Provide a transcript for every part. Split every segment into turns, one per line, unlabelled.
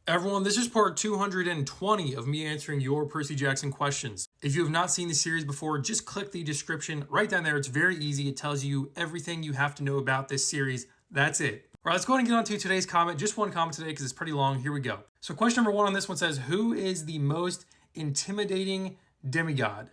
Everyone, this is part 220 of me answering your Percy Jackson questions. If you have not seen the series before, just click the description right down there. It's very easy. It tells you everything you have to know about this series. That's it. All right, let's go ahead and get on to today's comment. Just one comment today because it's pretty long. Here we go. So question number one on this one says, who is the most intimidating demigod?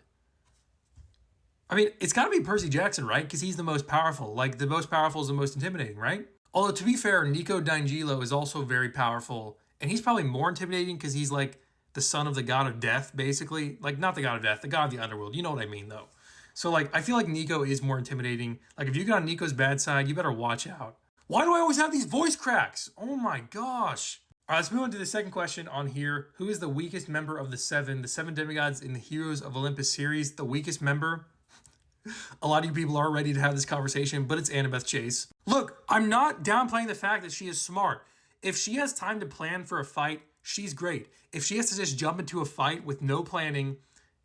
I mean, it's got to be Percy Jackson, right? Because he's the most powerful. Like, the most powerful is the most intimidating, right? Although, to be fair, Nico D'Angelo is also very powerful. And he's probably more intimidating because he's like the son of the god of death, basically. Like, not the god of death, the god of the underworld. You know what I mean, though. So, like, I feel like Nico is more intimidating. Like, if you get on Nico's bad side, you better watch out. Why do I always have these voice cracks? Oh my gosh. All right, let's move on to the second question on here. Who is the weakest member of the seven demigods in the Heroes of Olympus series? The weakest member? A lot of you people are ready to have this conversation, but it's Annabeth Chase. Look, I'm not downplaying the fact that she is smart. If she has time to plan for a fight, she's great. If she has to just jump into a fight with no planning,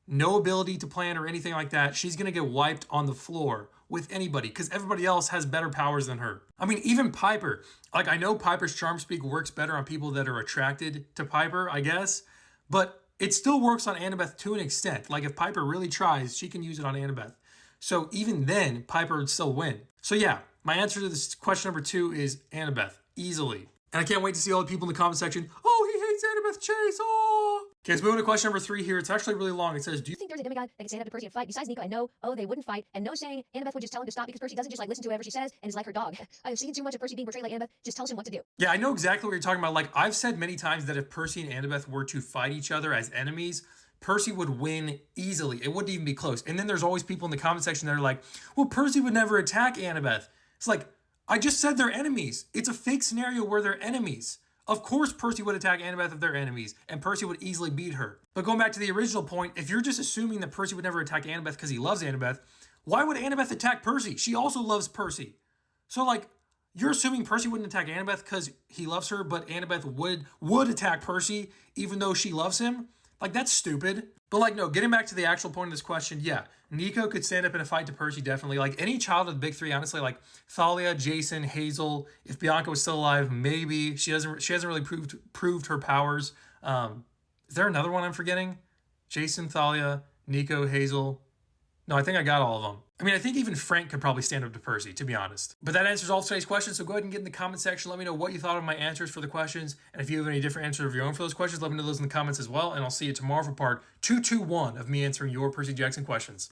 no ability to plan or anything like that, she's going to get wiped on the floor with anybody because everybody else has better powers than her. I mean, even Piper. Like, I know Piper's charm speak works better on people that are attracted to Piper, I guess, but it still works on Annabeth to an extent. Like, if Piper really tries, she can use it on Annabeth. So even then, Piper would still win. So yeah, my answer to this question number 2 is Annabeth, easily. And I can't wait to see all the people in the comment section. Oh, he hates Annabeth Chase. Oh. Okay, let's move on to question number 3 here. It's actually really long. It says, do you
think there's a demigod that can stand up to Percy and fight besides Nico? And no, they wouldn't fight. And no saying Annabeth would just tell him to stop because Percy doesn't just like listen to whatever she says and is like her dog. I've seen too much of Percy being portrayed like Annabeth just tells him what to do.
Yeah, I know exactly what you're talking about. Like, I've said many times that if Percy and Annabeth were to fight each other as enemies, Percy would win easily. It wouldn't even be close. And then there's always people in the comment section that are like, well, Percy would never attack Annabeth. It's like, I just said they're enemies. It's a fake scenario where they're enemies. Of course Percy would attack Annabeth if they're enemies, and Percy would easily beat her. But going back to the original point, if you're just assuming that Percy would never attack Annabeth because he loves Annabeth, why would Annabeth attack Percy? She also loves Percy. So, like, you're assuming Percy wouldn't attack Annabeth because he loves her, but Annabeth would attack Percy even though she loves him? Like, that's stupid. But, like, no, getting back to the actual point of this question, yeah, Nico could stand up in a fight to Percy, definitely. Like, any child of the big three, honestly, like Thalia, Jason, Hazel, if Bianca was still alive, maybe. She hasn't really proved her powers. Is there another one I'm forgetting? Jason, Thalia, Nico, Hazel. No, I think I got all of them. I mean, I think even Frank could probably stand up to Percy, to be honest. But that answers all today's questions, so go ahead and get in the comment section. Let me know what you thought of my answers for the questions. And if you have any different answers of your own for those questions, let me know those in the comments as well. And I'll see you tomorrow for part 221 of me answering your Percy Jackson questions.